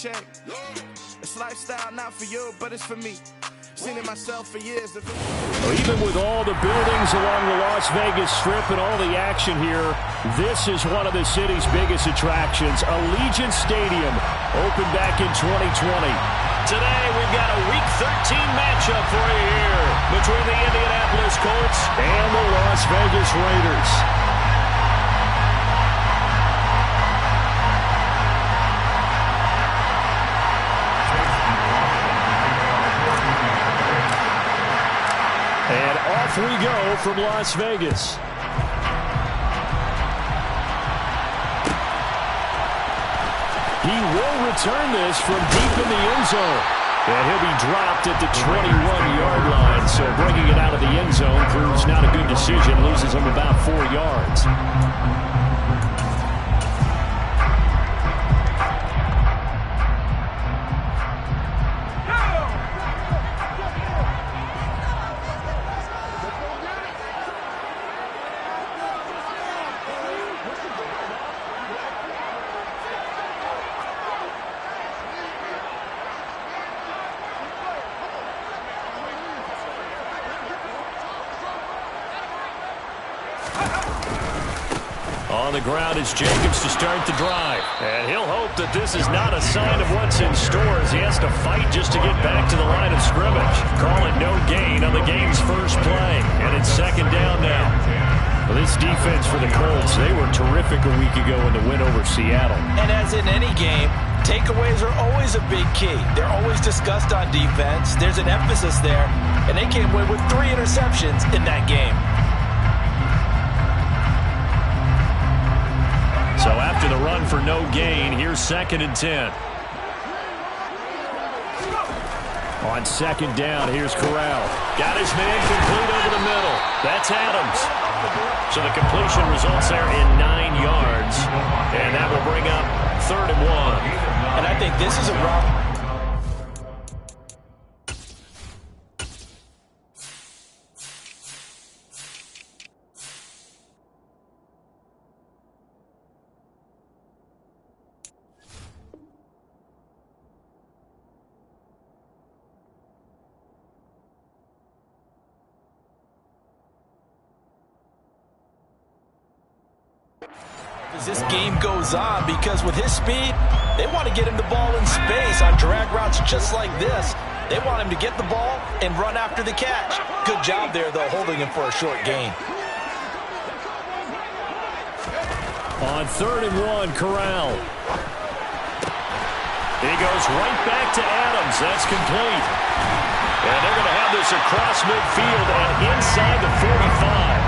check. It's lifestyle not for you, but it's for me. Seen it myself for years. Even with all the buildings along the Las Vegas Strip and all the action here, this is one of the city's biggest attractions. Allegiant Stadium opened back in 2020. Today we've got a Week 13 matchup for you here between the Indianapolis Colts and the Las Vegas Raiders. And off we go from Las Vegas. He will return this from deep in the end zone. And he'll be dropped at the 21-yard line. So bringing it out of the end zone proves not a good decision. Loses him about 4 yards. On the ground is Jacobs to start the drive. And he'll hope that this is not a sign of what's in store as he has to fight just to get back to the line of scrimmage. Calling no gain on the game's first play. And it's second down now. Well, this defense for the Colts, they were terrific a week ago in the win over Seattle. And as in any game, takeaways are always a big key. They're always discussed on defense. There's an emphasis there. And they came away with 3 interceptions in that game. So after the run for no gain, here's 2nd and 10. On second down, here's Corral. Got his man complete over the middle. That's Adams. So the completion results there in 9 yards. And that will bring up 3rd and 1. And I think this is a route. As this game goes on, because with his speed, they want to get him the ball in space on drag routes just like this. They want him to get the ball and run after the catch. Good job there, though, holding him for a short gain. On 3rd and 1, Corral. He goes right back to Adams. That's complete. And they're going to have this across midfield and inside the 45.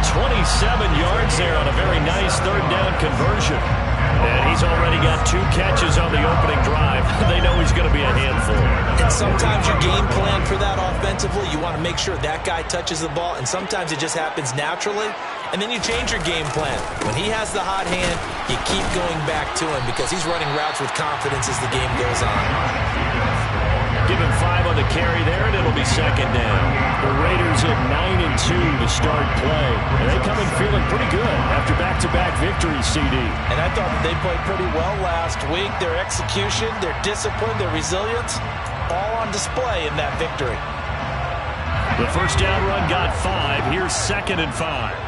27 yards there on a very nice 3rd down conversion. And he's already got 2 catches on the opening drive. They know he's going to be a handful. And sometimes your game plan for that offensively, you want to make sure that guy touches the ball, and sometimes it just happens naturally, and then you change your game plan. When he has the hot hand, you keep going back to him because he's running routes with confidence as the game goes on. Give him 5 on the carry there, and it'll be 2nd down. The Raiders at 9-2 to start play. And they come in feeling pretty good after back-to-back victories, CD. And I thought they played pretty well last week. Their execution, their discipline, their resilience, all on display in that victory. The first down run got 5. Here's 2nd and 5.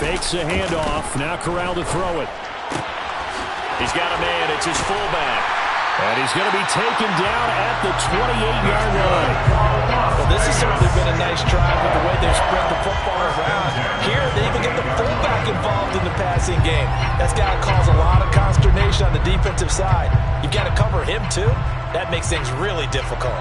Fakes a handoff. Now Corral to throw it. He's got a man. It's his fullback. And he's going to be taken down at the 28-yard line. Well, this has certainly been a nice drive with the way they've spread the football around. Here, they even get the fullback involved in the passing game. That's got to cause a lot of consternation on the defensive side. You've got to cover him, too. That makes things really difficult.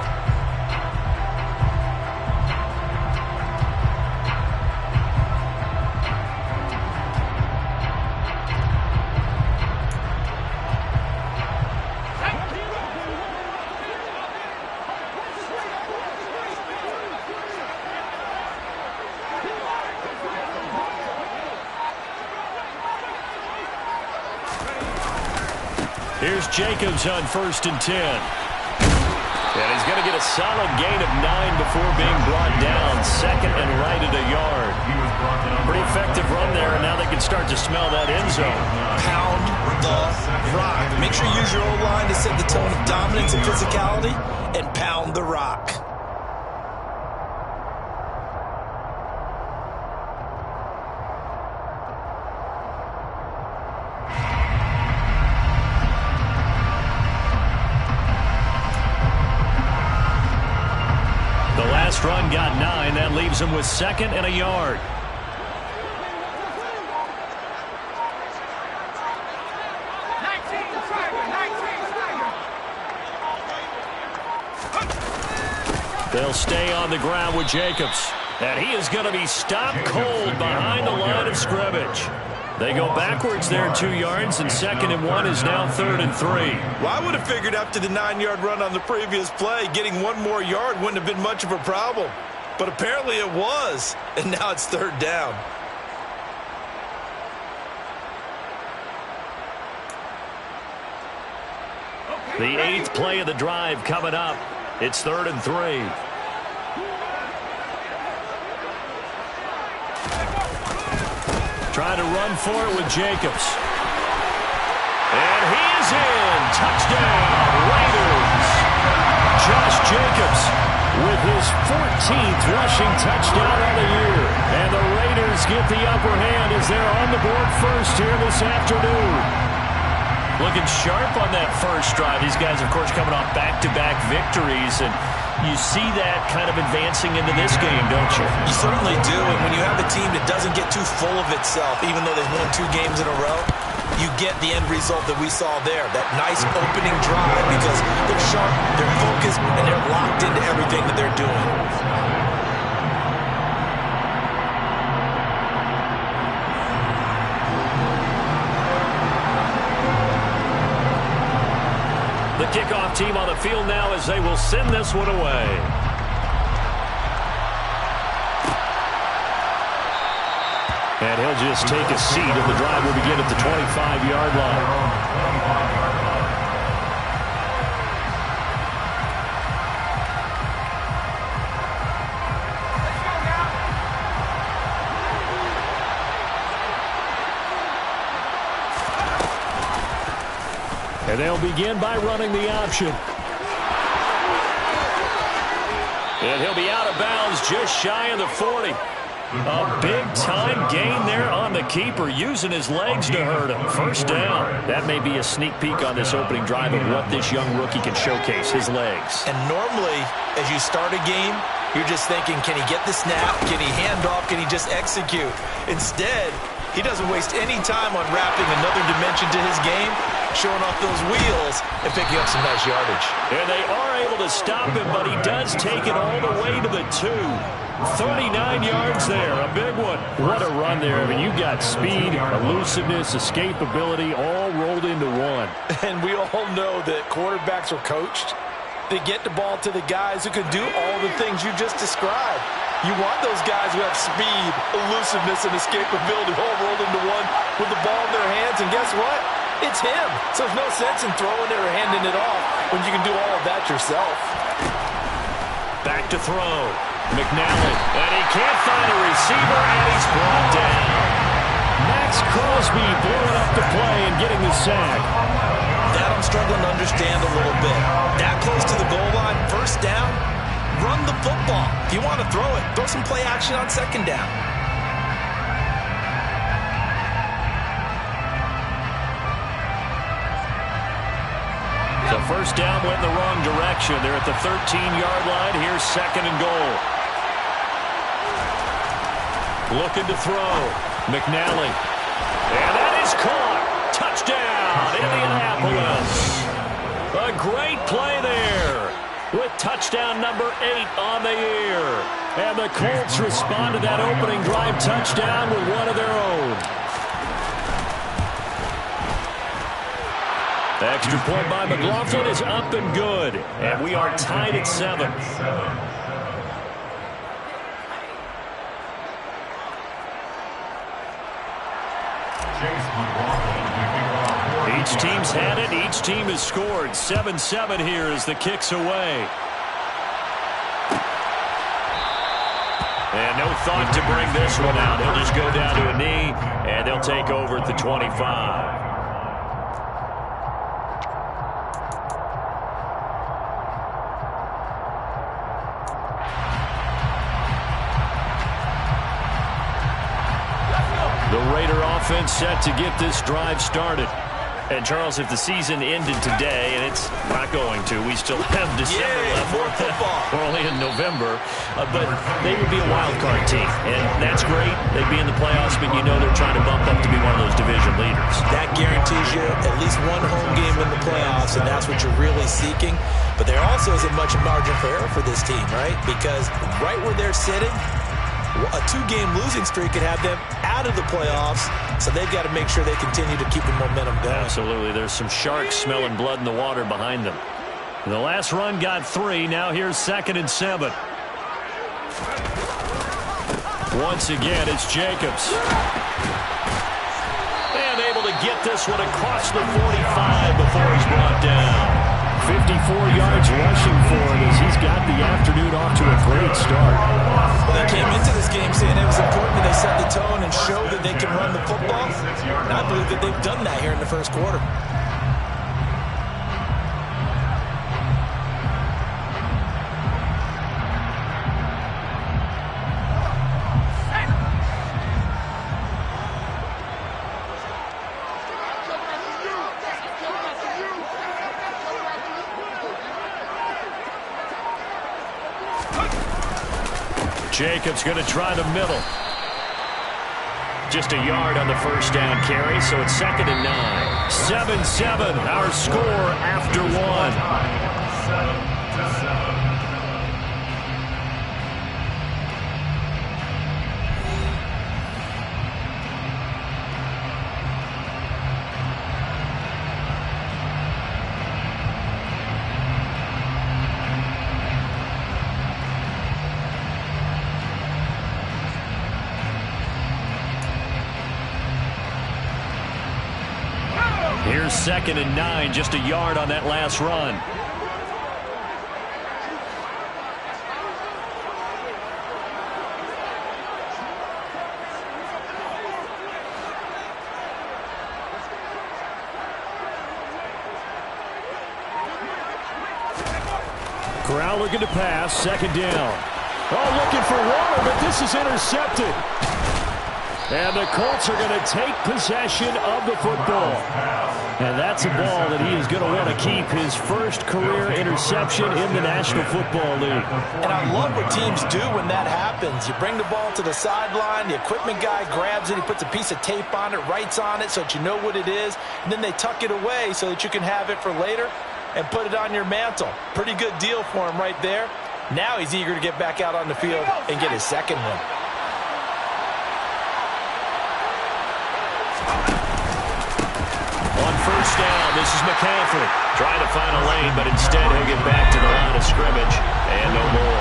Here's Jacobs on 1st and 10. And he's going to get a solid gain of 9 before being brought down. Second and right at a yard. Pretty effective run there, and now they can start to smell that end zone. Pound the rock. Make sure you use your O-line to set the tone of dominance and physicality, and pound the rock. Last run got 9. That leaves him with second and a yard. They'll stay on the ground with Jacobs. And he is going to be stopped cold behind the line of scrimmage. They go backwards there 2 yards, and second and 1 is now third and 3. Well, I would have figured after the 9-yard run on the previous play, getting 1 more yard wouldn't have been much of a problem. But apparently it was, and now it's third down. The 8th play of the drive coming up. It's third and 3. Trying to run for it with Jacobs. And he is in. Touchdown, Raiders. Josh Jacobs with his 14th rushing touchdown of the year. And the Raiders get the upper hand as they're on the board first here this afternoon. Looking sharp on that first drive. These guys, of course, coming off back-to-back victories, and you see that kind of advancing into this game, don't you? You certainly do, and when you have a team that doesn't get too full of itself, even though they've won 2 games in a row, you get the end result that we saw there, that nice opening drive, because they're sharp, they're focused, and they're locked into everything that they're doing. The kickoff team on the field now as they will send this one away. And he'll just take a seat, and the drive will begin at the 25-yard line. And they'll begin by running the option. And he'll be out of bounds just shy of the 40. A big-time gain there on the keeper, using his legs to hurt him. First down. That may be a sneak peek on this opening drive of what this young rookie can showcase, his legs. And normally, as you start a game, you're just thinking, can he get the snap? Can he hand off? Can he just execute? Instead, he doesn't waste any time on wrapping another dimension to his game, showing off those wheels and picking up some nice yardage. And they are able to stop him, but he does take it all the way to the 2. 39 yards there, a big one. What a run there. I mean, you got speed, elusiveness, escapability, all rolled into one. And we all know that quarterbacks are coached. They get the ball to the guys who can do all the things you just described. You want those guys who have speed, elusiveness, and escapability all rolled into one with the ball in their hands, and guess what? It's him. So there's no sense in throwing it or handing it off when you can do all of that yourself. Back to throw. McNally. And he can't find a receiver, and he's brought down. Max Crosby blowing up the play and getting the sack. That I'm struggling to understand a little bit. That close to the goal line, first down, run the football. If you want to throw it, throw some play action on second down. So first down went in the wrong direction. They're at the 13-yard line. Here's second and goal. Looking to throw. McNally. And that is caught. Touchdown, Indianapolis. A great play there with touchdown number 8 on the year. And the Colts respond to that opening drive touchdown with one of their own. The extra point by McLaughlin is up and good. And we are tied at 7. Each team's had it. Each team has scored. 7-7 here as the kick's away. And no thought to bring this one out. He'll just go down to a knee, and they'll take over at the 25. The Raider offense set to get this drive started. And, Charles, if the season ended today, and it's not going to, we still have December left. More football. We're only in November. But they would be a wild card team. And that's great. They'd be in the playoffs, but you know they're trying to bump up to be one of those division leaders. That guarantees you at least one home game in the playoffs, and that's what you're really seeking. But there also isn't much margin for error for this team, right? Because right where they're sitting, a 2-game losing streak could have them out of the playoffs, so they've got to make sure they continue to keep the momentum going. Absolutely. There's some sharks smelling blood in the water behind them. The last run got 3. Now here's 2nd and 7. Once again, it's Jacobs. And able to get this one across the 45 before he's brought down. 54 yards rushing for him as he's got the afternoon off to a great start. Well, they came into this game saying it was important that they set the tone and show that they can run the football. And I believe that they've done that here in the first quarter. Jacobs going to try the middle. Just a yard on the first down carry, so it's 2nd and 9. 7-7, our score after 1. Here's 2nd and 9, just a yard on that last run. Corral looking to pass, 2nd down. Oh, looking for Waller, but this is intercepted. And the Colts are going to take possession of the football. And that's a ball that he is going to want to keep, his first career interception in the National Football League. And I love what teams do when that happens. You bring the ball to the sideline, the equipment guy grabs it, he puts a piece of tape on it, writes on it so that you know what it is, and then they tuck it away so that you can have it for later and put it on your mantle. Pretty good deal for him right there. Now he's eager to get back out on the field and get his second one. On first down, this is McCaffrey. Trying to find a lane, but instead he'll get back to the line of scrimmage. And no more.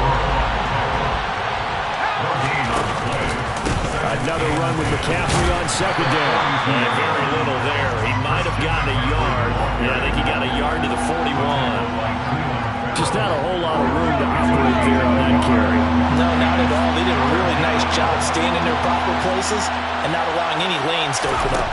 Another run with McCaffrey on 2nd down. And very little there. He might have gotten a yard. Yeah, I think he got a yard to the 41. Just not a whole lot of room to operate there on that carry. No, not at all. They did a really nice job staying in their proper places and not allowing any lanes to open up.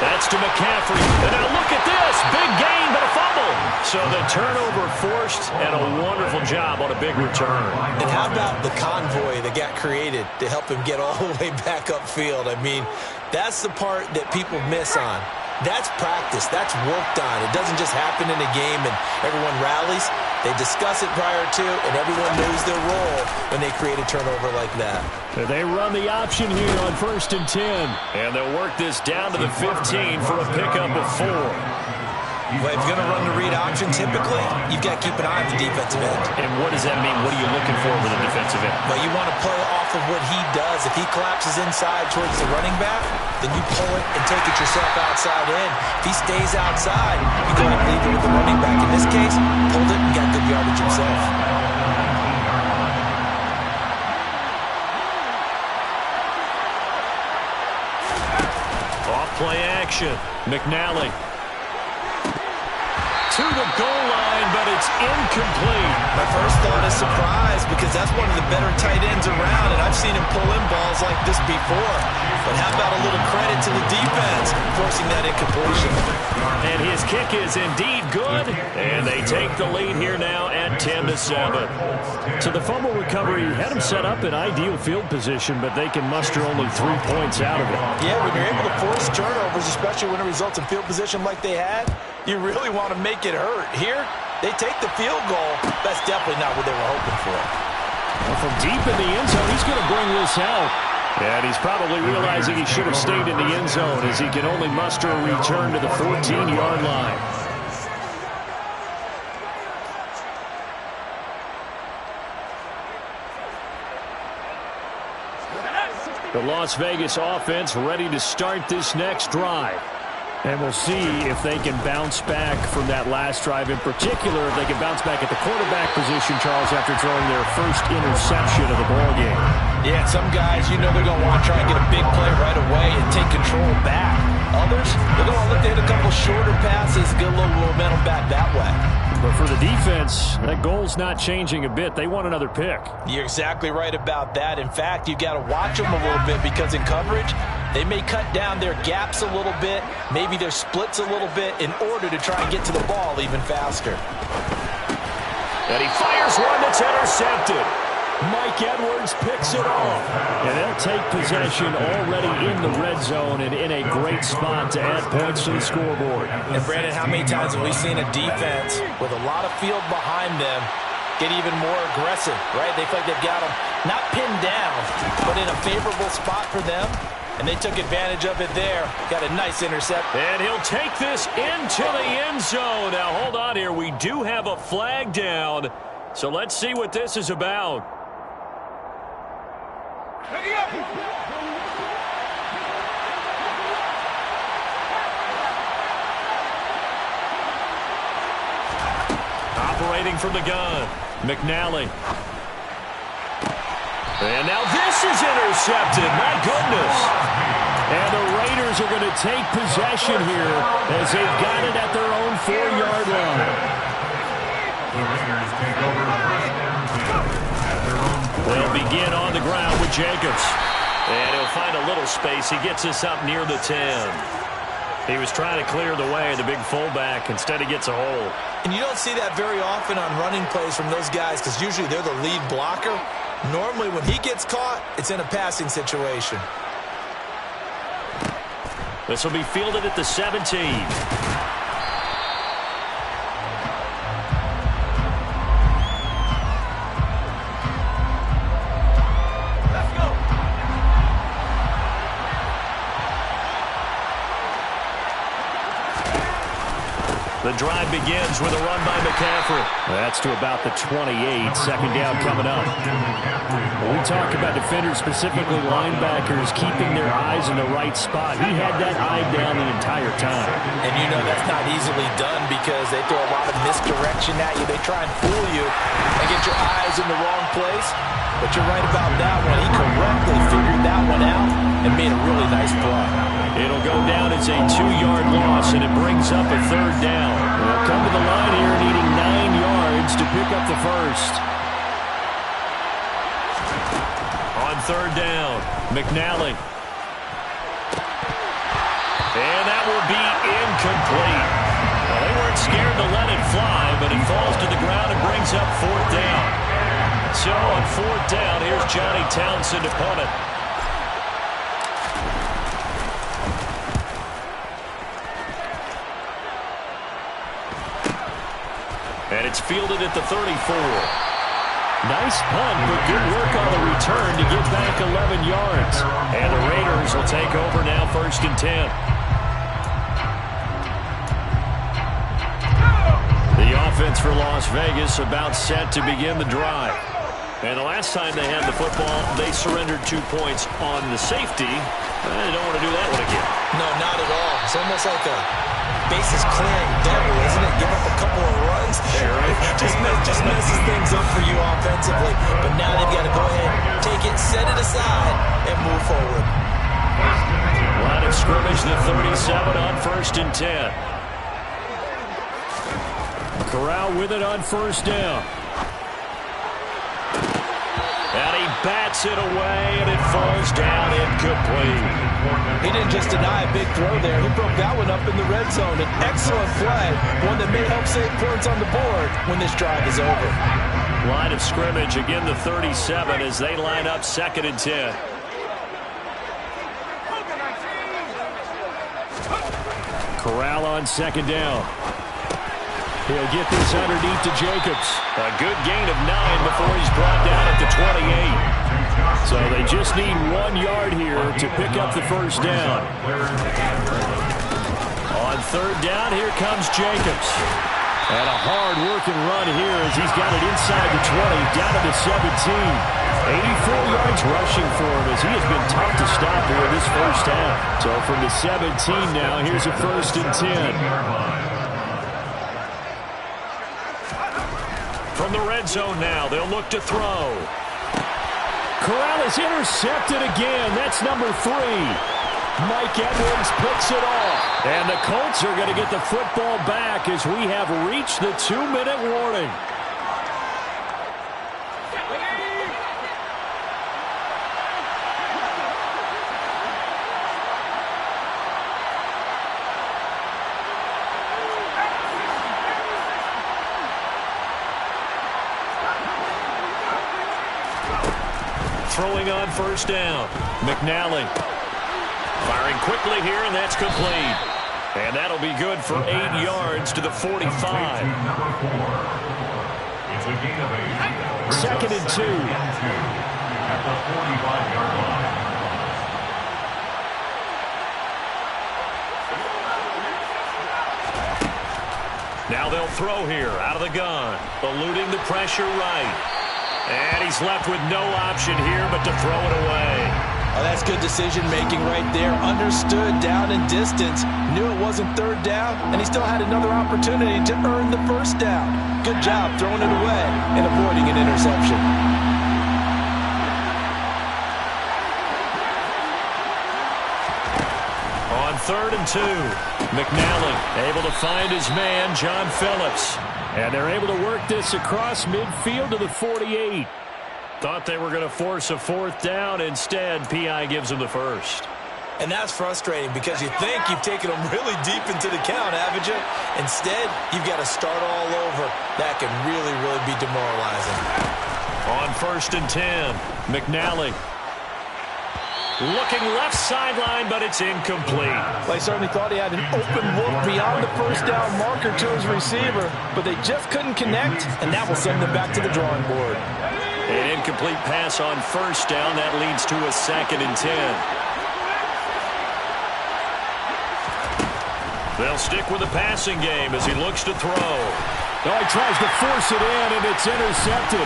That's to McCaffrey. And now look at this. Big gain, but a fumble. So the turnover forced, and a wonderful job on a big return. And how about the convoy that got created to help him get all the way back upfield? I mean, that's the part that people miss on. That's practice. That's worked on. It doesn't just happen in a game and everyone rallies. They discuss it prior to, and everyone knows their role when they create a turnover like that. They run the option here on 1st and 10. And they'll work this down to the 15 for a pickup of 4. Well, if you're going to run the read option, typically, you've got to keep an eye on the defensive end. And what does that mean? What are you looking for with a defensive end? Well, you want to play off of what he does. If he collapses inside towards the running back, then you pull it and take it yourself outside in. If he stays outside, you go and leave it with the running back. In this case, pulled it and got good yardage himself. Off play action. McNally to the goal line, but it's incomplete. My first thought is surprise, because that's one of the better tight ends around, and I've seen him pull in balls like this before. But how about a little credit to the defense forcing that incompletion? And his kick is indeed good, and they take the lead here now at 10-7. So the fumble recovery had them set up in ideal field position, but they can muster only 3 points out of it. Yeah, when you're able to force turnovers, especially when it results in field position like they had, you really want to make it hurt. Here, they take the field goal. That's definitely not what they were hoping for. Well, from deep in the end zone, he's going to bring this out. And he's probably realizing he should have stayed in the end zone, as he can only muster a return to the 14-yard line. The Las Vegas offense ready to start this next drive. And we'll see if they can bounce back from that last drive. In particular, if they can bounce back at the quarterback position, Charles, after throwing their first interception of the ballgame. Yeah, some guys, you know they're going to want to try and get a big play right away and take control back. Others, they're going to look to hit a couple shorter passes, get a little momentum back that way. But for the defense, that goal's not changing a bit. They want another pick. You're exactly right about that. In fact, you got to watch them a little bit, because in coverage, they may cut down their gaps a little bit, maybe their splits a little bit, in order to try and get to the ball even faster. And he fires one that's intercepted. Mike Edwards picks it off. And they'll take possession already in the red zone and in a great spot to add points to the scoreboard. And Brandon, how many times have we seen a defense with a lot of field behind them get even more aggressive, right? They feel like they've got them not pinned down, but in a favorable spot for them. And they took advantage of it there. Got a nice intercept. And he'll take this into the end zone. Now, hold on here. We do have a flag down. So let's see what this is about. Operating from the gun, McNally. And now this is intercepted. My goodness. And the Raiders are going to take possession here as they've got it at their own 4-yard line. They'll begin on the ground with Jacobs. And he'll find a little space. He gets us up near the 10. He was trying to clear the way, the big fullback. Instead, he gets a hole. And you don't see that very often on running plays from those guys, because usually they're the lead blocker. Normally, when he gets caught, it's in a passing situation. This will be fielded at the 17. The drive begins with a run by McCaffrey. That's to about the 28. Second down coming up. When we talk about defenders, specifically linebackers, keeping their eyes in the right spot, he had that eye down the entire time. And you know that's not easily done, because they throw a lot of misdirection at you. They try and fool you and get your eyes in the wrong place. But you're right about that one. He correctly figured that one out and made a really nice play. It'll go down as a 2-yard loss, and it brings up a third down. They'll come to the line here needing 9 yards to pick up the first. On third down, McNally. And that will be incomplete. Well, they weren't scared to let it fly, but it falls to the ground and brings up fourth down. So on fourth down, here's Johnny Townsend to punt it. And it's fielded at the 34. Nice punt, but good work on the return to get back 11 yards. And the Raiders will take over now, 1st and 10. The offense for Las Vegas about set to begin the drive. And the last time they had the football, they surrendered 2 points on the safety. They don't want to do that one again. No, not at all. It's almost like a bases clearing devil, isn't it? Give up a couple of runs. Just messes things up for you offensively. But now they've got to go ahead, take it, set it aside, and move forward. Line of scrimmage, the 37 on 1st and 10. Corral with it on first down. And he bats it away, and it falls down incomplete. He didn't just deny a big throw there. He broke that one up in the red zone. An excellent play, one that may help save points on the board when this drive is over. Line of scrimmage, again the 37 as they line up 2nd and 10. Corral on 2nd down. He'll get this underneath to Jacobs. A good gain of 9 before he's brought down at the 28. So they just need 1 yard here to pick up the first down. On 3rd down, here comes Jacobs. And a hard-working run here as he's got it inside the 20, down to the 17. 84 yards rushing for him as he has been tough to stop here in this first half. So from the 17 now, here's a 1st and 10. From the red zone now, they'll look to throw. Corral is intercepted again. That's number 3. Mike Edwards picks it off. And the Colts are going to get the football back as we have reached the 2-minute warning. Throwing on 1st down. McNally firing quickly here, and that's complete. And that'll be good for 8 yards to the 45. 2nd and 2. At the 45-yard line. Now they'll throw here out of the gun. Eluding the pressure right. And he's left with no option here but to throw it away. Oh, that's good decision-making right there. Understood down and distance. Knew it wasn't 3rd down, and he still had another opportunity to earn the 1st down. Good job throwing it away and avoiding an interception. On 3rd and 2, McNally able to find his man, John Phillips. And they're able to work this across midfield to the 48. Thought they were going to force a 4th down. Instead, P.I. gives them the 1st. And that's frustrating because you think you've taken them really deep into the count, haven't you? Instead, you've got to start all over. That can really, really be demoralizing. On 1st and 10, McNally. Looking left sideline, but it's incomplete. Well, he certainly thought he had an open look beyond the 1st down marker to his receiver, but they just couldn't connect, and that will send them back to the drawing board. An incomplete pass on 1st down. That leads to a 2nd and 10. They'll stick with the passing game as he looks to throw. Oh, he tries to force it in, and it's intercepted.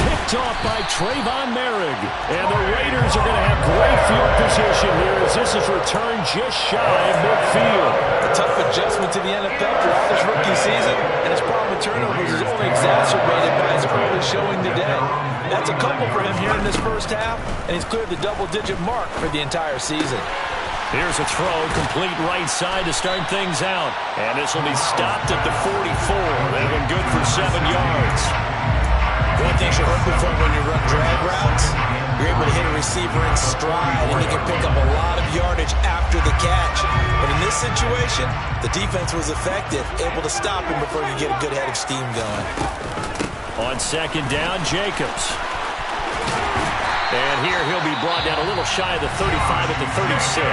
Picked off by Trayvon Merrick. And the Raiders are going to have great field position here as this is returned just shy of midfield. A tough adjustment to the NFL throughout his rookie season, and his problem with turnovers is only exacerbated by his early showing today. That's a couple for him here in this first half, and he's cleared the double-digit mark for the entire season. Here's a throw, complete right side to start things out. And this will be stopped at the 44. That one good for 7 yards. One thing you're looking for when you run drag routes, you're able to hit a receiver in stride, and you can pick up a lot of yardage after the catch. But in this situation, the defense was effective, able to stop him before he could get a good head of steam going. On 2nd down, Jacobs. And here he'll be brought down a little shy of the 35 at the 36.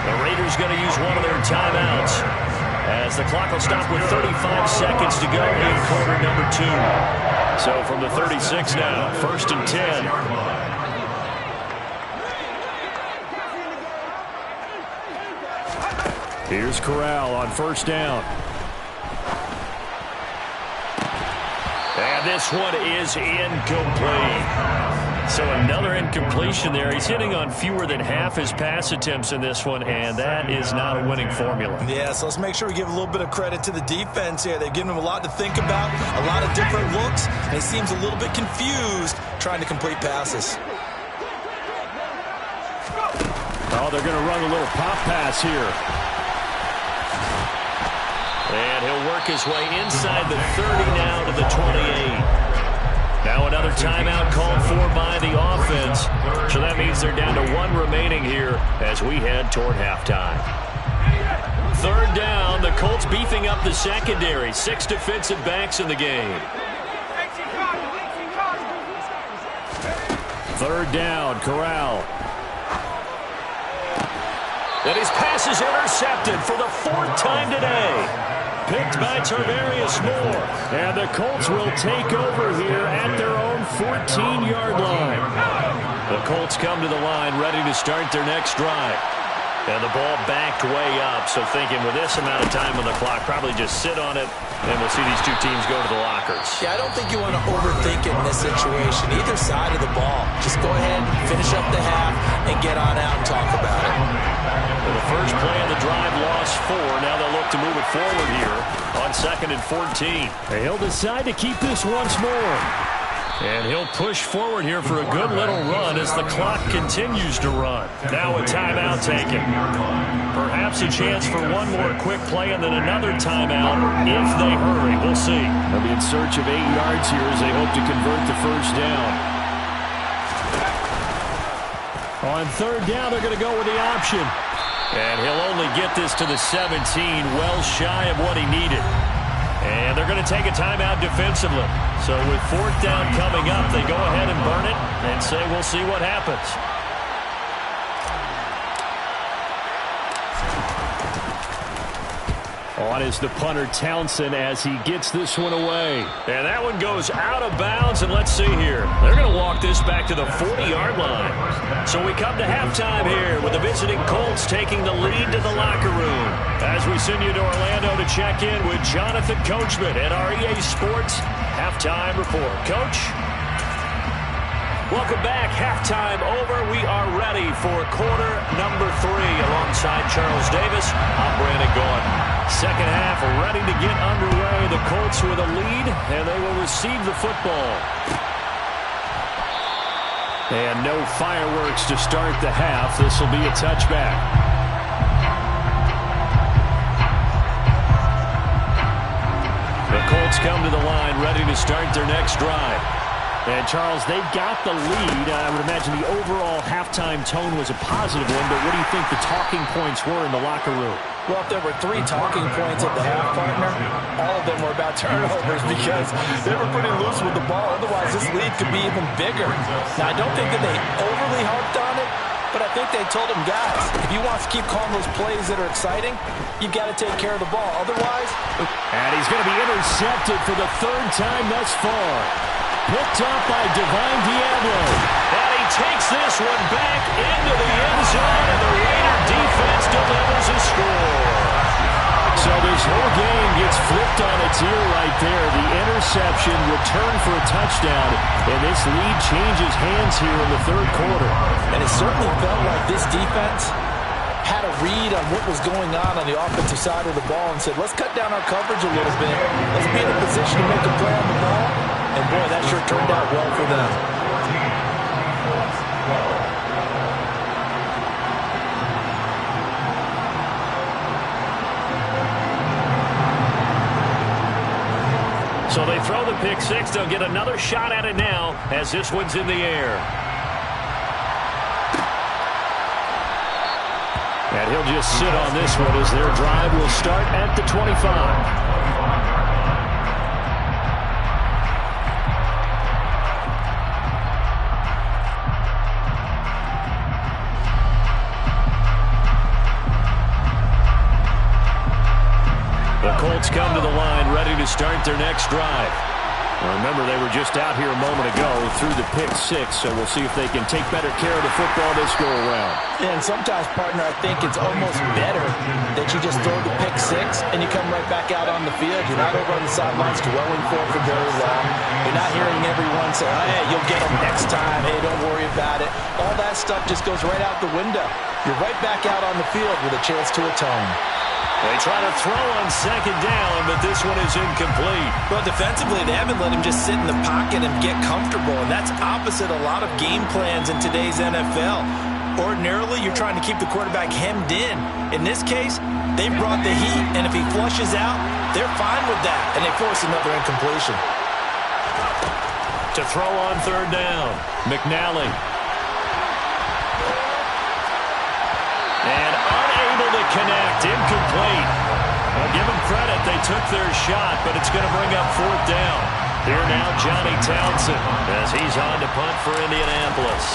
The Raiders going to use one of their timeouts as the clock will stop with 35 seconds to go in quarter number 2. So from the 36 now, 1st and 10. Here's Corral on 1st down. And this one is incomplete. So another incompletion there. He's hitting on fewer than half his pass attempts in this one, and that is not a winning formula. Yeah, so let's make sure we give a little bit of credit to the defense here. They've given him a lot to think about, a lot of different looks, and he seems a little bit confused trying to complete passes. Oh, they're going to run a little pop pass here. And he'll work his way inside the 30 now to the 28. Now another timeout called for by the offense. So that means they're down to 1 remaining here as we head toward halftime. 3rd down, the Colts beefing up the secondary. 6 defensive backs in the game. 3rd down, Corral. And his pass is intercepted for the 4th time today. Picked by Tarvarius Moore. And the Colts will take over here at their own 14-yard line. The Colts come to the line ready to start their next drive. And the ball backed way up, so thinking with this amount of time on the clock, probably just sit on it, and we'll see these two teams go to the lockers. Yeah, I don't think you want to overthink it in this situation. Either side of the ball. Just go ahead, finish up the half, and get on out and talk about it. Well, the first play of the drive lost 4. Now they'll look to move it forward here on 2nd and 14. And he'll decide to keep this once more. And he'll push forward here for a good little run as the clock continues to run. Now a timeout taken. Perhaps a chance for one more quick play and then another timeout if they hurry. We'll see. They'll be in search of 8 yards here as they hope to convert the first down. On 3rd down, they're going to go with the option. And he'll only get this to the 17, well shy of what he needed. And they're going to take a timeout defensively. So with 4th down coming up, they go ahead and burn it and say we'll see what happens. On is the punter Townsend as he gets this one away. And that one goes out of bounds, and let's see here. They're going to walk this back to the 40-yard line. So we come to halftime here with the visiting Colts taking the lead to the locker room. As we send you to Orlando to check in with Jonathan Coachman at our EA Sports Halftime Report. Coach? Welcome back. Halftime over. We are ready for quarter number 3. Alongside Charles Davis, I'm Brandon Gordon. Second half ready to get underway. The Colts with a lead, and they will receive the football. And no fireworks to start the half. This will be a touchback. The Colts come to the line ready to start their next drive. And, Charles, they've got the lead. I would imagine the overall halftime tone was a positive one, but what do you think the talking points were in the locker room? Well, if there were 3 talking points at the half, partner, all of them were about turnovers because they were pretty loose with the ball. Otherwise, this lead could be even bigger. Now, I don't think that they overly harped on it, but I think they told them, guys, if you want to keep calling those plays that are exciting, you've got to take care of the ball. Otherwise... And he's going to be intercepted for the 3rd time thus far. Picked up by Divine Diablo. And he takes this one back into the end zone, and the Raider defense delivers a score. So this whole game gets flipped on its ear right there. The interception returned for a touchdown, and this lead changes hands here in the 3rd quarter. And it certainly felt like this defense had a read on what was going on the offensive side of the ball and said, let's cut down our coverage a little bit. Let's be in a position to make a play on the ball. And, boy, that sure turned out well for them. So they throw the pick 6. They'll get another shot at it now as this one's in the air. And he'll just sit on this one as their drive will start at the 25. The Colts come to the line ready to start their next drive. Well, remember, they were just out here a moment ago through the pick 6, so we'll see if they can take better care of the football this go around. Yeah, and sometimes, partner, I think it's almost better that you just throw the pick 6 and you come right back out on the field. You're not over on the sidelines dwelling for very long. You're not hearing everyone say, oh, hey, you'll get them next time. Hey, don't worry about it. All that stuff just goes right out the window. You're right back out on the field with a chance to atone. They try to throw on 2nd down, but this one is incomplete. Well, defensively, they haven't let him just sit in the pocket and get comfortable, and that's opposite a lot of game plans in today's NFL. Ordinarily, you're trying to keep the quarterback hemmed in. In this case, they brought the heat, and if he flushes out, They're fine with that, and they force another incompletion. To throw on third down, McNally. And unable to connect, incomplete. Well, give them credit, they took their shot, but it's going to bring up fourth down. Here now, Johnny Townsend, as he's on to punt for Indianapolis.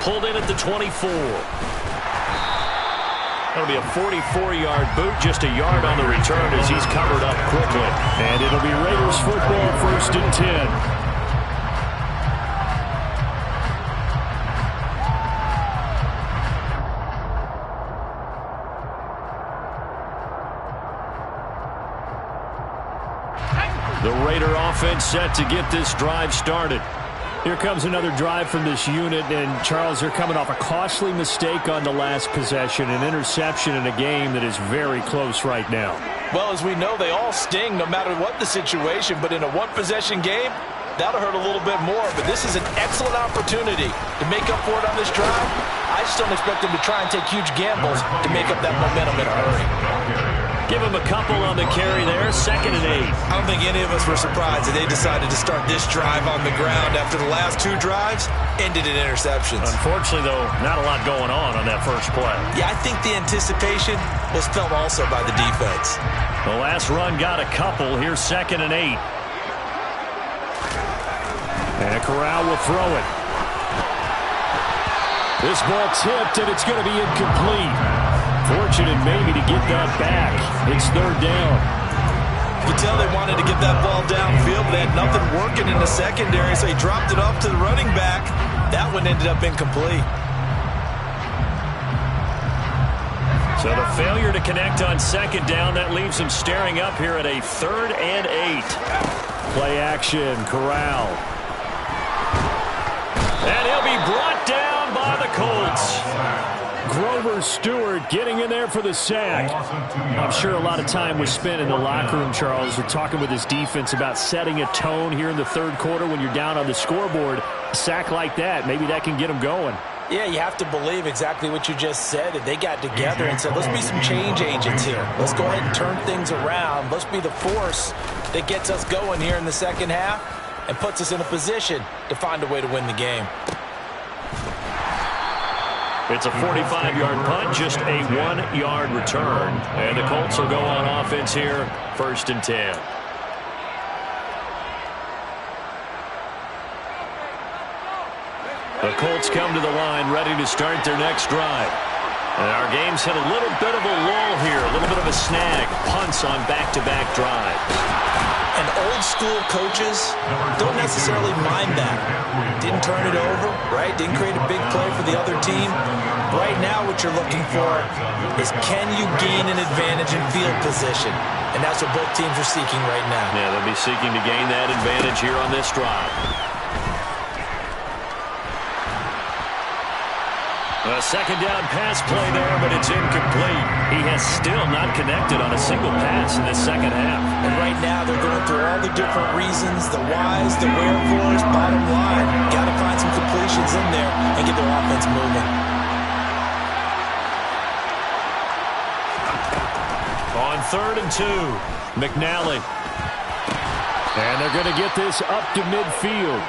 Pulled in at the 24. That'll be a 44-yard boot, just a yard on the return as he's covered up quickly. And it'll be Raiders football, 1st and 10. The Raider offense set to get this drive started. Here comes another drive from this unit, and Charles, they're coming off a costly mistake on the last possession, an interception in a game that is very close right now. Well, as we know, they all sting no matter what the situation, but in a one-possession game, that'll hurt a little bit more. But this is an excellent opportunity to make up for it on this drive. I just don't expect them to try and take huge gambles to make up that momentum in a hurry. Give him a couple on the carry there, 2nd and 8. I don't think any of us were surprised that they decided to start this drive on the ground after the last 2 drives ended in interceptions. Unfortunately, though, not a lot going on that first play. Yeah, I think the anticipation was felt also by the defense. The last run got a couple. Here's 2nd and 8. And Corral will throw it. This ball tipped, and it's going to be incomplete. Fortunate maybe to get that back. It's 3rd down. You can tell they wanted to get that ball downfield, but they had nothing working in the secondary, so he dropped it off to the running back. That one ended up incomplete. So the failure to connect on 2nd down, that leaves them staring up here at a 3rd and 8. Play action, Corral. And he'll be brought down by the Colts. Grover Stewart getting in there for the sack. I'm sure a lot of time was spent in the locker room, Charles, or talking with his defense about setting a tone here in the 3rd quarter when you're down on the scoreboard. A sack like that, maybe that can get them going. Yeah, you have to believe exactly what you just said. That they got together and said, let's be some change agents here. Let's go ahead and turn things around. Let's be the force that gets us going here in the second half and puts us in a position to find a way to win the game. It's a 45-yard punt, just a 1-yard return. And the Colts will go on offense here, 1st and 10. The Colts come to the line, ready to start their next drive. And our game's hit a little bit of a lull here, a little bit of a snag. Punts on back-to-back drives. And old-school coaches don't necessarily mind that. Didn't turn it over, right? Didn't create a big play for the other team. Right now what you're looking for is can you gain an advantage in field position? And that's what both teams are seeking right now. Yeah, they'll be seeking to gain that advantage here on this drive. A 2nd down pass play there, but it's incomplete. He has still not connected on a single pass in this second half. And right now they're going through all the different reasons, the whys, the wherefores. Bottom line, got to find some completions in there and get their offense moving. On 3rd and 2, McNally. And they're going to get this up to midfield.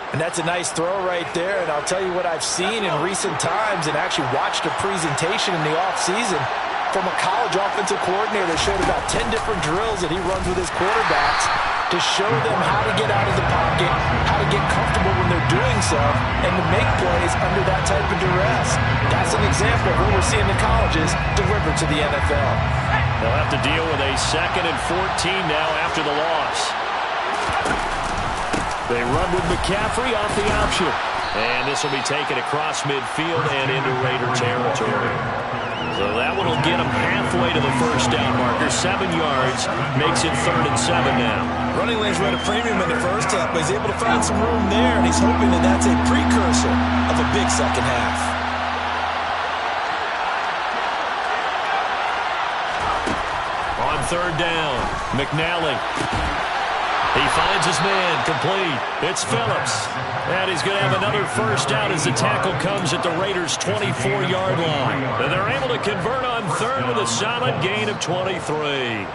And that's a nice throw right there. And I'll tell you what I've seen in recent times and actually watched a presentation in the offseason from a college offensive coordinator that showed about 10 different drills that he runs with his quarterbacks to show them how to get out of the pocket, how to get comfortable when they're doing so, and to make plays under that type of duress. That's an example of what we're seeing the colleges deliver to the NFL. They'll have to deal with a 2nd and 14 now after the loss. They run with McCaffrey off the option. And this will be taken across midfield and into Raider territory. So that one will get him halfway to the 1st down marker. 7 yards makes it 3rd and 7 now. Running lanes were at a premium in the first half, but he's able to find some room there, and he's hoping that that's a precursor of a big second half. On 3rd down, McNally. He finds his man, complete. It's Phillips. And he's going to have another first down as the tackle comes at the Raiders' 24-yard line. And they're able to convert on third with a solid gain of 23.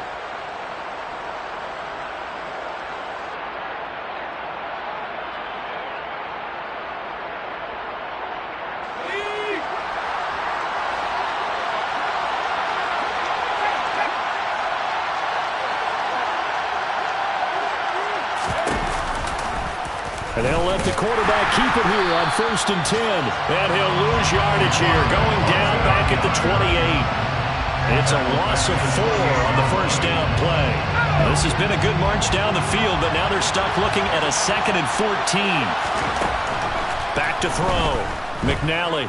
And they'll let the quarterback keep it here on 1st and 10. And he'll lose yardage here, going down back at the 28. It's a loss of 4 on the first down play. This has been a good march down the field, but now they're stuck looking at a 2nd and 14. Back to throw. McNally.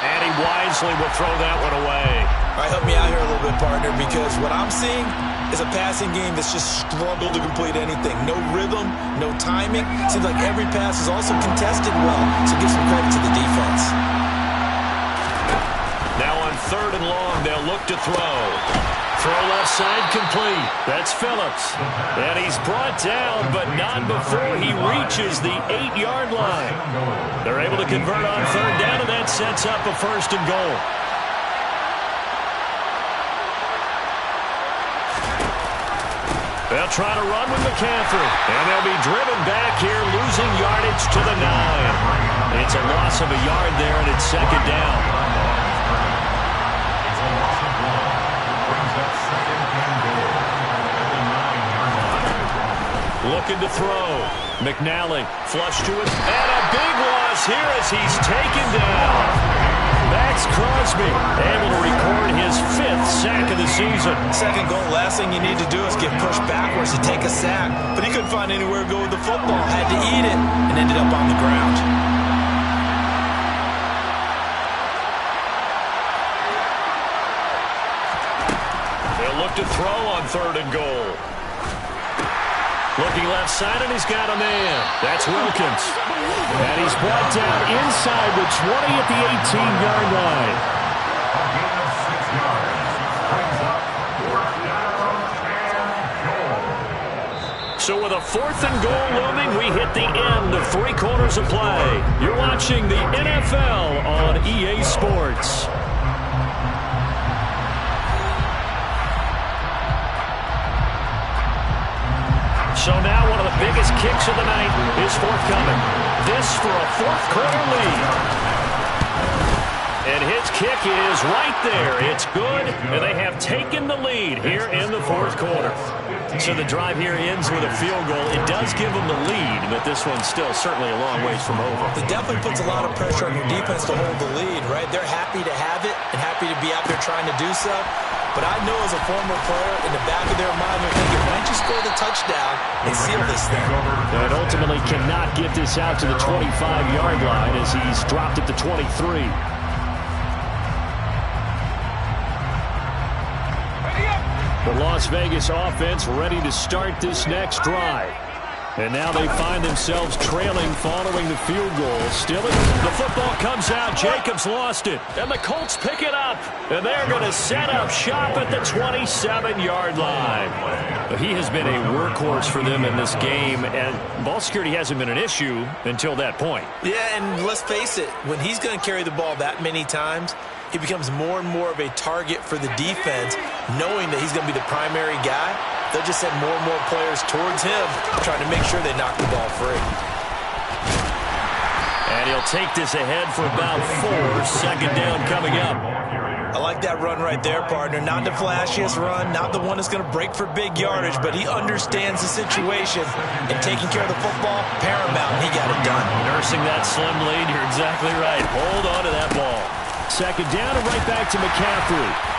And he wisely will throw that one away. All right, help me out here a little bit, partner, because what I'm seeing is a passing game that's just struggled to complete anything. No rhythm, no timing. Seems like every pass is also contested well, so give some credit to the defense. Now on 3rd and long, they'll look to throw. Throw left side complete. That's Phillips. And he's brought down, but not before he reaches the 8-yard line. They're able to convert on 3rd down, and that sets up a 1st and goal. They'll try to run with McCaffrey, and they'll be driven back here, losing yardage to the 9. It's a loss of a yard there, and it's 2nd down. It's a loss of 1. Brings up 2nd and goal at the 9-yard line. Looking to throw. McNally flush to it, and a big loss here as he's taken down. Max Crosby able to record his 5th sack of the season. 2nd goal, last thing you need to do is get pushed backwards to take a sack. But he couldn't find anywhere to go with the football. Had to eat it and ended up on the ground. They'll look to throw on 3rd and goal. Looking left side, and he's got a man. That's Wilkins. And he's brought down inside the 20 at the 18-yard line. A gain of 6 yards. Brings up 4th down and goal. So with a 4th and goal looming, we hit the end of 3 quarters of play. You're watching the NFL on EA Sports. So now one of the biggest kicks of the night is forthcoming. This for a 4th quarter lead. And his kick is right there. It's good, and they have taken the lead here in the 4th quarter. So the drive here ends with a field goal. It does give them the lead, but this one's still certainly a long ways from over. It definitely puts a lot of pressure on your defense to hold the lead, right? They're happy to have it and happy to be out there trying to do so. But I know as a former player, in the back of their mind, they're thinking, why don't you score the touchdown and seal this thing? And ultimately cannot get this out to the 25-yard line as he's dropped at the 23. The Las Vegas offense ready to start this next drive. And now they find themselves trailing following the field goal. Still, the football comes out. Jacobs lost it. And the Colts pick it up. And they're going to set up shop at the 27-yard line. He has been a workhorse for them in this game. And ball security hasn't been an issue until that point. Yeah, and let's face it. When he's going to carry the ball that many times, he becomes more and more of a target for the defense, knowing that he's going to be the primary guy. They'll just send more and more players towards him, trying to make sure they knock the ball free. And he'll take this ahead for about 4. 2nd down coming up. I like that run right there, partner. Not the flashiest run, not the one that's going to break for big yardage, but he understands the situation, and taking care of the football, paramount, and he got it done. Nursing that slim lead, you're exactly right. Hold on to that ball. 2nd down and right back to McCaffrey.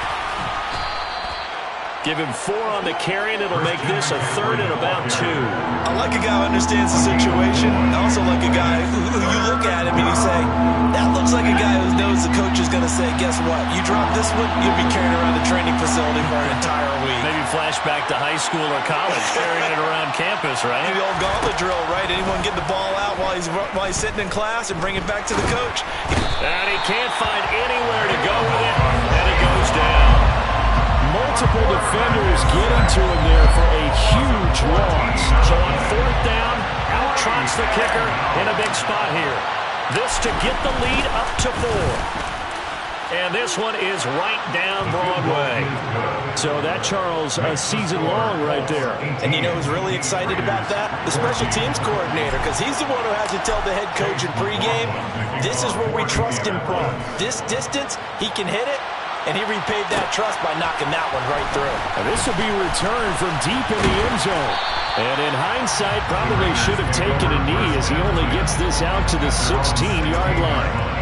Give him 4 on the carry, and it'll make this a 3rd and about 2. I like a guy who understands the situation. I also like a guy who you look at him and you say, that looks like a guy who knows the coach is going to say, guess what? You drop this one, you'll be carrying around the training facility for an entire week. Maybe flashback to high school or college, carrying it around campus, right? Maybe the old gauntlet drill, right? Anyone get the ball out while he's sitting in class and bring it back to the coach. And he can't find anywhere to go with it, and it goes down. multiple defenders getting to him there for a huge loss. So on fourth down, out trots the kicker in a big spot here. This to get the lead up to 4. And this one is right down Broadway. So that, Charles, a season long right there. And you know who's really excited about that? The special teams coordinator, because he's the one who has to tell the head coach in pregame, this is where we trust him from. This distance, he can hit it, and he repaid that trust by knocking that one right through. And this will be returned from deep in the end zone. And in hindsight, probably should have taken a knee as he only gets this out to the 16-yard line.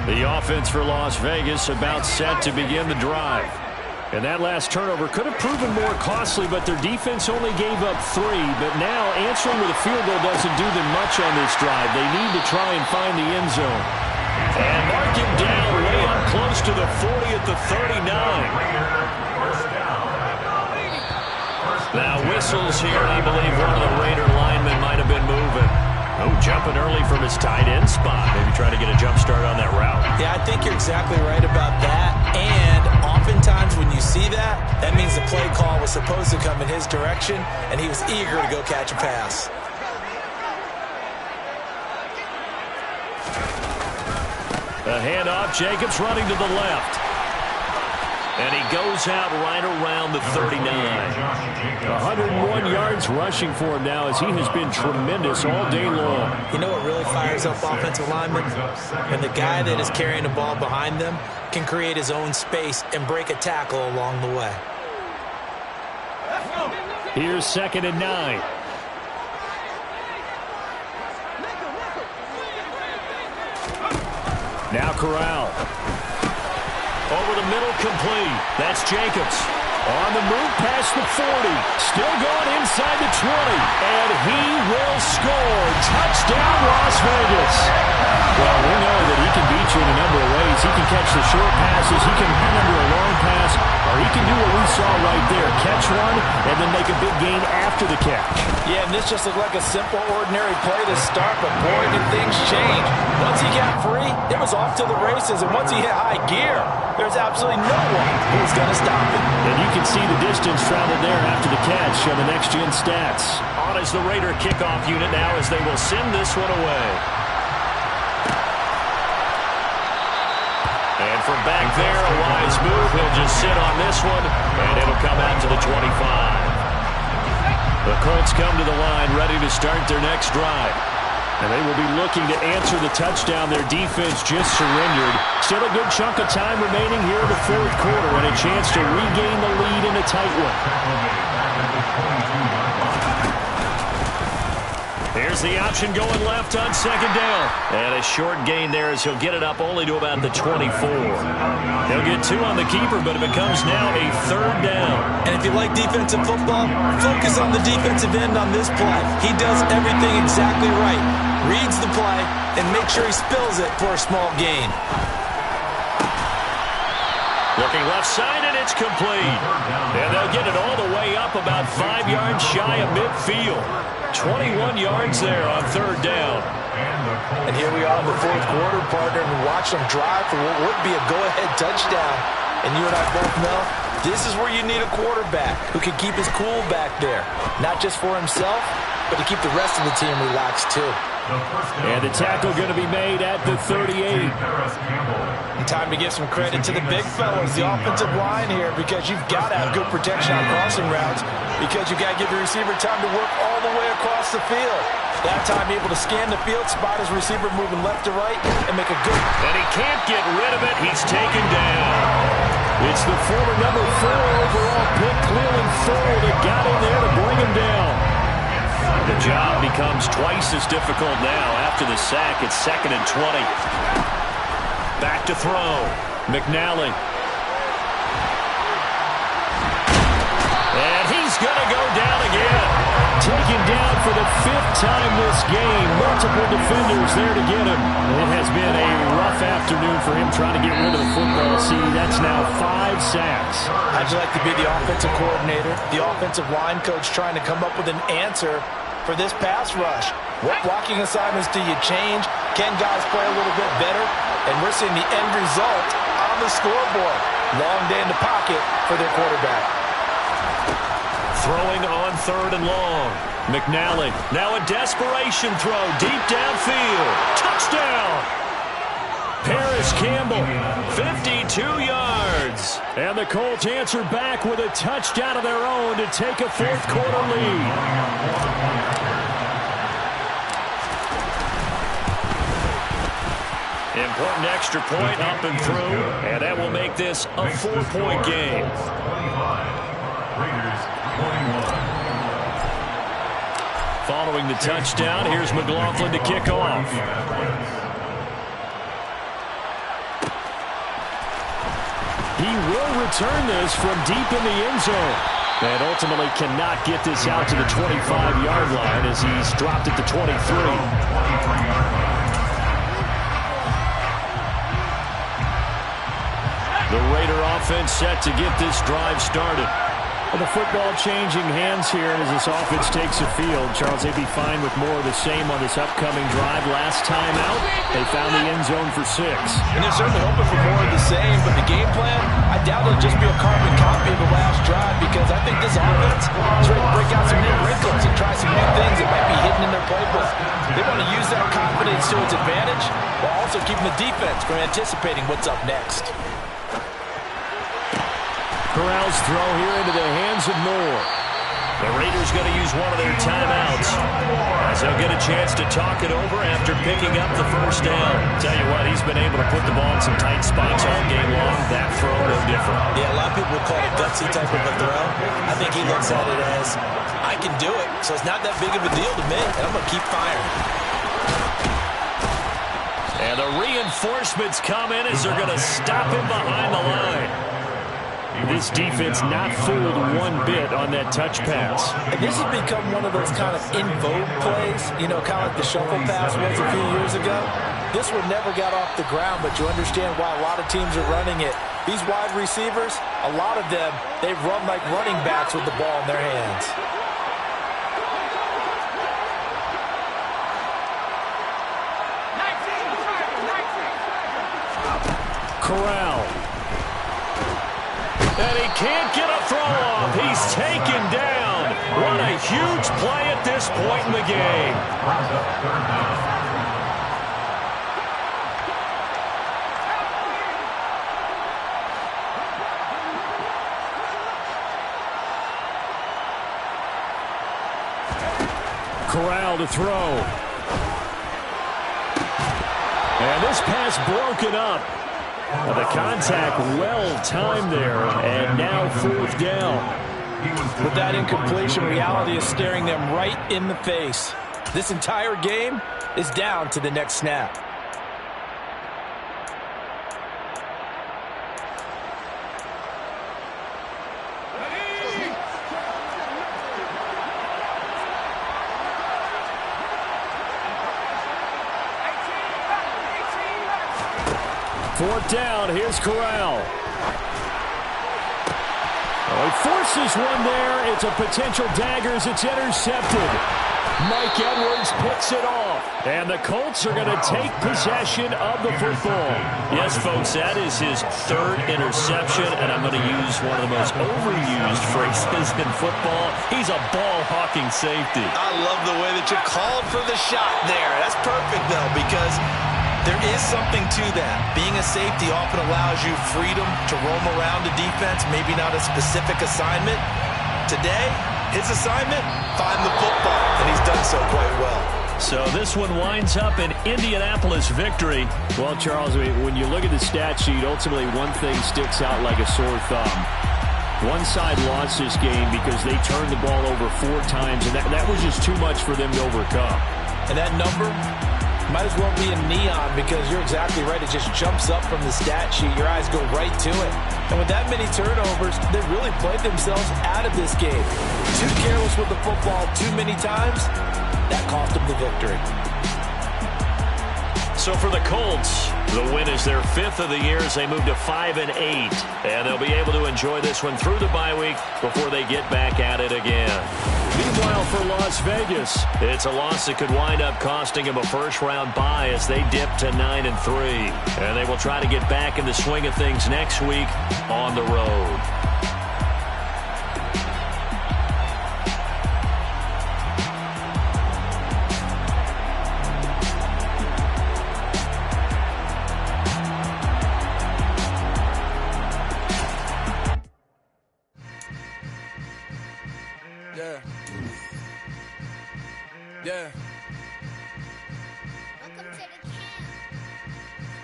The offense for Las Vegas about set to begin the drive. And that last turnover could have proven more costly, but their defense only gave up 3. But now answering with a field goal doesn't do them much on this drive. They need to try and find the end zone. And mark him down way up close to the 40 at the 39. Now whistles here. I believe one of the Raider linemen might have been moving. Oh, jumping early from his tight end spot. Maybe trying to get a jump start on that route. Yeah, I think you're exactly right about that. And oftentimes when you see that, that means the play call was supposed to come in his direction, and he was eager to go catch a pass. A handoff. Jacobs running to the left. And he goes out right around the 39. 101 yards rushing for him now as he has been tremendous all day long. You know what really fires up offensive linemen? When the guy that is carrying the ball behind them can create his own space and break a tackle along the way. Here's 2nd and 9. Now Corral. Over the middle, complete. That's Jacobs. On the move past the 40. Still going inside the 20. And he will score. Touchdown, Las Vegas. Well, we know that he can beat you in a number of ways. He can catch the short passes. He can hang under a long pass. Or he can do what we saw right there. Catch one and then make a big gain after the catch. Yeah, and this just looked like a simple, ordinary play to start, but boy, did things change. Once he got free, it was off to the races, and once he hit high gear, there's absolutely no one who's going to stop him. And you can see the distance traveled there after the catch on the next-gen stats. On is the Raider kickoff unit now as they will send this one away. And from back there, a wise move. He'll just sit on this one, and it'll come out to the 25. The Colts come to the line ready to start their next drive. And they will be looking to answer the touchdown their defense just surrendered. Still a good chunk of time remaining here in the 4th quarter and a chance to regain the lead in a tight one. Here's the option going left on 2nd down. And a short gain there as he'll get it up only to about the 24. He'll get 2 on the keeper, but it becomes now a 3rd down. And if you like defensive football, focus on the defensive end on this play. He does everything exactly right. Reads the play and make sure he spills it for a small gain. Looking left side, and it's complete. And they'll get it all the way up about 5 yards shy of midfield. 21 yards there on 3rd down. And here we are in the 4th quarter, partner, and watch them drive for what would be a go-ahead touchdown. And you and I both know this is where you need a quarterback who can keep his cool back there. Not just for himself, but to keep the rest of the team relaxed too. And the tackle going to be made at the 38. And time to give some credit to the big fellas, the offensive line here, because you've got to have good protection on crossing routes, because you've got to give the receiver time to work all the way across the field. That time able to scan the field, spot his receiver moving left to right, and make a good. And he can't get rid of it. He's taken down. It's the former number 4 overall pick, Cleveland Ford, that got in there to bring him down. The job becomes twice as difficult now after the sack. It's 2nd and 20. Back to throw. McNally. And he's going to go down again. Taken down for the 5th time this game. Multiple defenders there to get him. It has been a rough afternoon for him trying to get rid of the football. See, that's now 5 sacks. How'd you like to be the offensive coordinator, the offensive line coach trying to come up with an answer for this pass rush. What blocking assignments do you change? Can guys play a little bit better? And we're seeing the end result on the scoreboard. Long day in the pocket for their quarterback. Throwing on 3rd and long. McNally, now a desperation throw deep downfield. Touchdown! Paris Campbell, 52 yards. And the Colts answer back with a touchdown of their own to take a 4th quarter lead. Important extra point up and through, and that will make this a 4-point game. 25, Raiders 21. Following the touchdown, here's McLaughlin to kick off. He will return this from deep in the end zone. And ultimately cannot get this out to the 25-yard line as he's dropped at the 23. The Raider offense set to get this drive started. Well, the football changing hands here as this offense takes the field. Charles, they'd be fine with more of the same on this upcoming drive. Last time out, they found the end zone for 6. And they're certainly hoping for more of the same, but the game plan, I doubt it'll just be a carbon copy of the last drive because I think this offense is ready to break out some new wrinkles and try some new things that might be hidden in their playbook. They want to use that confidence to its advantage while also keeping the defense from anticipating what's up next. Corral's throw here into the hands of Moore. The Raiders going to use one of their timeouts as they'll get a chance to talk it over after picking up the first down. Tell you what, he's been able to put the ball in some tight spots all game long. That throw no different. Yeah, a lot of people would call it gutsy type of a throw. I think he looks at it as, I can do it, so it's not that big of a deal to me, and I'm going to keep firing. And the reinforcements come in as they're going to stop him behind the line. This defense not fooled one bit on that touch pass. And this has become one of those kind of in vogue plays, you know, kind of like the shuffle pass was a few years ago. This one never got off the ground, but you understand why a lot of teams are running it. These wide receivers, a lot of them, they run like running backs with the ball in their hands. Corral. And he can't get a throw off. He's taken down. What a huge play at this point in the game. Corral to throw. And this pass broken up. The contact well-timed there, and now 4th down. With that incompletion, reality is staring them right in the face. This entire game is down to the next snap. Fourth down, here's Corral. Oh, he forces one there. It's a potential dagger as it's intercepted. Mike Edwards picks it off. And the Colts are going to take possession of the football. Yes, folks, that is his 3rd interception, and I'm going to use one of the most overused phrases in football. He's a ball-hawking safety. I love the way that you called for the shot there. That's perfect, though, because there is something to that. Being a safety often allows you freedom to roam around the defense, maybe not a specific assignment. Today, his assignment, find the football, and he's done so quite well. So this one winds up an Indianapolis victory. Well, Charles, when you look at the stat sheet, ultimately one thing sticks out like a sore thumb. One side lost this game because they turned the ball over 4 times, and that was just too much for them to overcome. And that number might as well be in neon because you're exactly right. It just jumps up from the stat sheet. Your eyes go right to it. And with that many turnovers, they really played themselves out of this game. Too careless with the football too many times. That cost them the victory. So for the Colts, the win is their 5th of the year as they move to 5-8. And they'll be able to enjoy this one through the bye week before they get back at it again. Meanwhile, for Las Vegas, it's a loss that could wind up costing them a first-round bye as they dip to 9-3. And they will try to get back in the swing of things next week on the road. Yeah.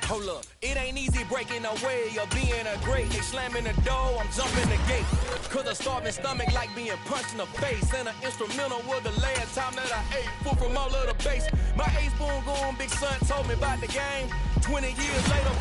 Hold up, it ain't easy breaking away or being a great. They slamming the door, I'm jumping the gate. Cause a starving stomach like being punched in the face. And an instrumental was the last time that I ate. Full from all of the bass. My ace boom going, big son told me about the game. 20 years later,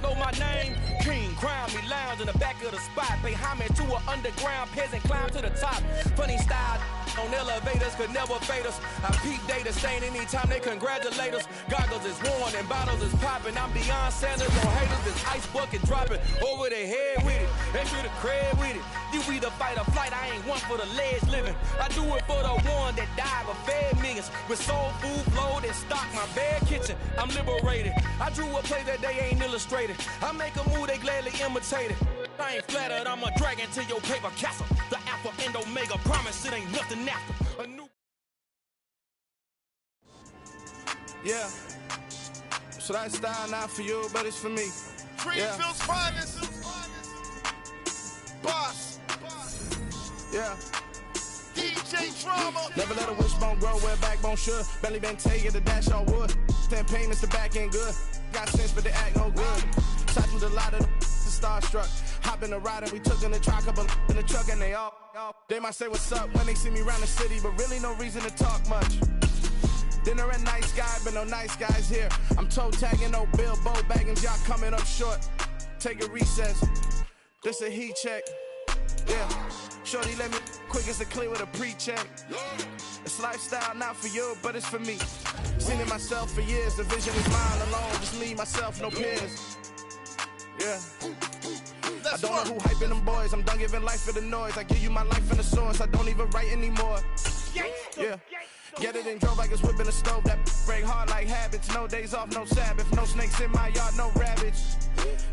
know my name. King, crown me, lounge in the back of the spot. Pay homage to an underground peasant, climb to the top. Funny style on elevators could never fade us. I peep data stain anytime they congratulate us. Goggles is worn and bottles is popping. I'm beyond Sanders on haters. This ice bucket dropping over their head with it. Extra the cred with it. You either fight or flight. I ain't one for the ledge living. I do it for the one that died but fed millions. With soul food flowed and stock my bad kitchen. I'm liberated. I drew a play that they ain't illustrated. I make a move they gladly imitated. I ain't flattered, I'm a dragon to your paper castle. The alpha and omega, promise it ain't nothing after. A new. Yeah. So that style not for you, but it's for me. Greenfield's finest. Boss. Yeah. DJ Drama. Never let a wishbone grow where backbone should. Belly been taking the dash on wood. 10 payments, the back end good. Got sense, but they act no good. Shot through the lot of the starstruck. Hop in the ride and we took in the truck, couple in the truck, and they might say what's up when they see me around the city, but really no reason to talk much. Dinner and nice guy, but no nice guys here. I'm toe tagging, no Bilbo baggins, y'all coming up short. Take a recess. This a heat check. Yeah. Shorty let me quick as a clear with a pre-check. It's lifestyle not for you, but it's for me. Seen it myself for years. The vision is mine alone. Just me, myself, no peers. Yeah. I don't know who hyping them boys. I'm done giving life for the noise. I give you my life in the source. I don't even write anymore. Yeah. Get it and drove like it's whipping a stove. That break hard like habits. No days off, no Sabbath. No snakes in my yard, no rabbits.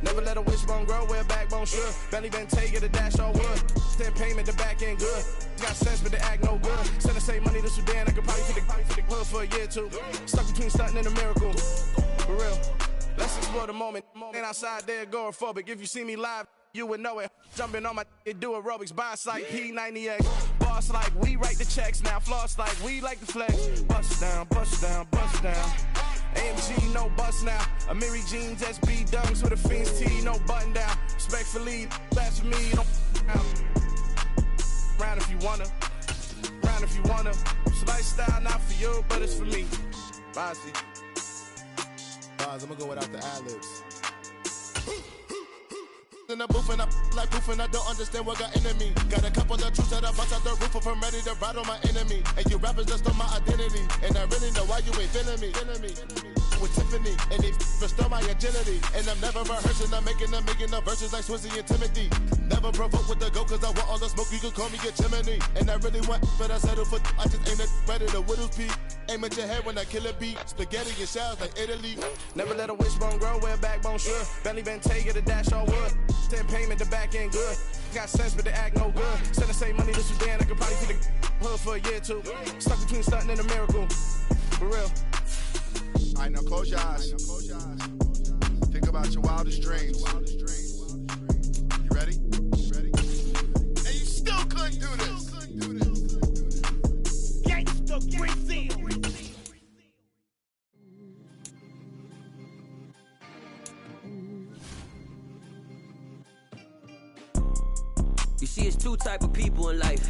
Never let a wishbone grow where backbone should. Belly been taking the dash all wood. 10 payment, the back end good. Got sense, but they act no good. Send the same money to Sudan. I could probably take the hood for a year or two. Stuck between stunting and a miracle. For real. Let's explore the moment. Ain't outside there agoraphobic. If you see me live, you would know it. Jumping on my do aerobics. Boss like P90X. Boss like we write the checks now. Floss like we like the flex. Bust down, bust down, bust down. AMG, no bust now. Amiri jeans, SB dunks with a Fiends T, no button down. Respectfully, that's for me. Don't round if you wanna. Round if you wanna. It's lifestyle not for you, but it's for me. Bossy. I'm gonna go without the ad-libs. In the booth and I like proof and I don't understand what got into me. Got a couple of truths that I bust out the roof if I'm ready to ride on my enemy. And you rappers just on my identity. And I really know why you ain't feeling me. With Tiffany and they restore my agility. And I'm never rehearsing, I'm making a million of verses like Swizzy and Timothy. Never provoke with the go cause I want all the smoke, you can call me a chimney. And I really want, but I settle for I just ain't ready to Whittles peak. Aim at your head when I kill a beat. Spaghetti and shells like Italy. Never let a wishbone grow where backbone should. Belly been taking the dash all wood. 10 payment, the back end good. Got sense, but they act no good. Send the same money to Sudan, I could probably see the hood for a year or two. Stuck between stunting and a miracle. For real. All right, now close your eyes. Think about your wildest dreams. You ready? And you still couldn't do this. Gangsta Brazil. You see, it's two type of people in life.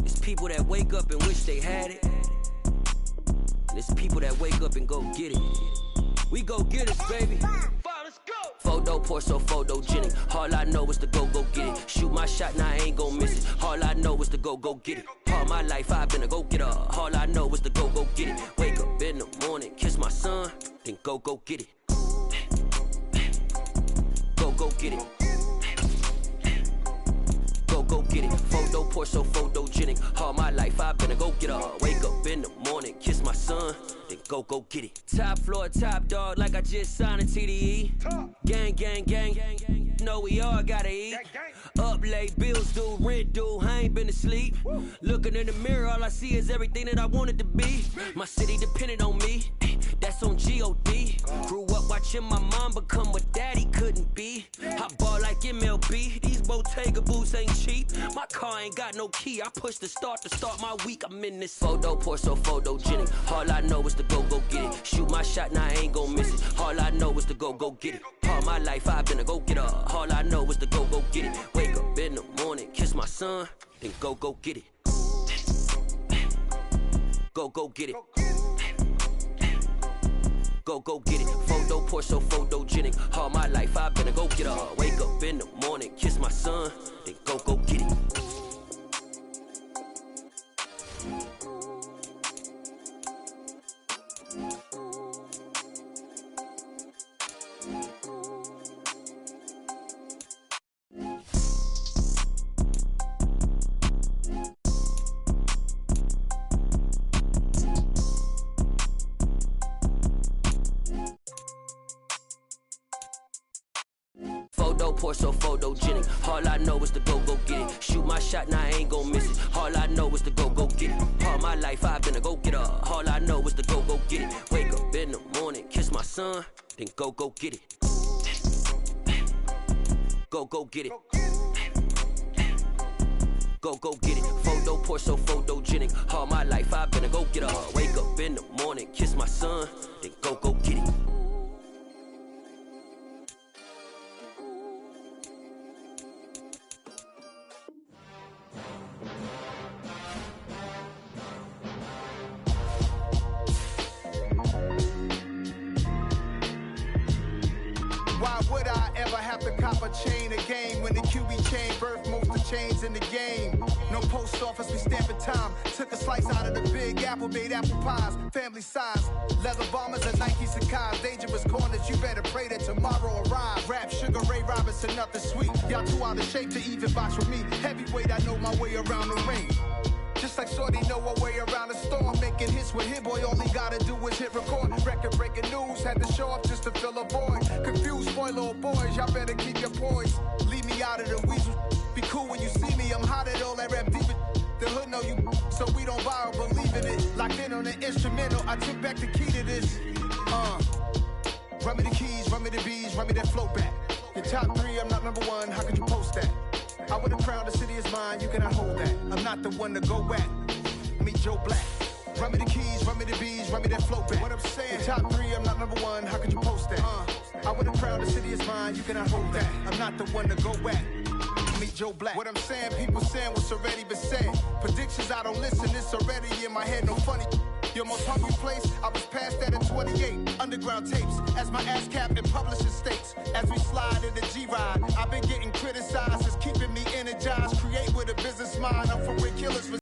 It's people that wake up and wish they had it. And it's people that wake up and go get it. We go get it, baby. Photo pour so photogenic. All I know is to go get it. Shoot my shot, now I ain't gon' miss it. All I know is to go get it. All my life I've been a go-getter. All I know is to go get it. Wake up in the morning. morning, kiss my son, then go get it. Go get it. Go get it. Photo poor, so photogenic. All my life I've been a go-getter. Wake up in the morning, kiss my son, then go get it. Top floor, top dog, like I just signed a TDE. Gang. Know we all gotta eat. Up late, bills due, rent due, I ain't been asleep. Looking in the mirror, all I see is everything that I wanted to be. My city depended on me, that's on G.O.D. Grew up watching my mom become what daddy couldn't be. I ball like MLB, these Bottega boots ain't cheap. My car ain't got no key, I push the start to start my week. I'm in this photo poor, so photogenic. All I know is to go get it. Shoot my shot, now I ain't gon' miss it. All I know is to go get it. All my life I've been a go-getter. All I know is to go get it. Wake up in the morning, kiss my son, then go get it. Go get it. Go get it. Photo poor, so photogenic. All my life I've been a go-getter. Wake up in the morning, kiss my son, then go get it. Photo poor, so photogenic. All I know is to go get it. Shoot my shot, now I ain't gon' miss it. All I know is to go get it. All my life I've been a go-getter. All I know is to go get it. Wake up in the morning, kiss my son, then go get it. Go get it. Go get it. Photo poor, so photogenic. All my life I've been a go-getter. Wake up in the morning, kiss my son, then go get it. Why would I ever have to cop a chain a game when the QB chain birthed most of the chains in the game? No post office, we stamping time. Took a slice out of the big apple, made apple pies, family size. Leather bombers and Nike Sacai's, dangerous corners, you better pray that tomorrow arrive. Rap, Sugar Ray Robinson, nothing sweet. Y'all too out of shape to even box with me. Heavyweight, I know my way around the ring. Just like Shorty know her way around the storm, making hits with Hit Boy, all he gotta do is hit record. Record breaking news, had to show up just to fill a void. Confused, spoiler boys, y'all better keep your poise. Leave me out of the weasel. Be cool when you see me, I'm hot at all that rap deep. The hood know you, so we don't borrow, believe in it. Locked in on the instrumental, I took back the key to this. Run me the keys, run me the bees, run me that flow back. Your top three, I'm not number one, how could you post that? I would've crowned the city is mine, you cannot hold that. I'm not the one to go back. Meet Joe Black. Run me the keys, run me the bees, run me that flow back. What I'm saying, top three, I'm not number one, how could you post that? I would've crowned the city is mine, you cannot hold that. I'm not the one to go back. Meet Joe Black. What I'm saying, people saying what's already been said. Predictions, I don't listen, it's already in my head, no funny. Your most hungry place, I was past that in 28. Underground tapes, as my ass cap in publishing states. As we slide in the G-Ride, I've been getting criticized as keeping me energized.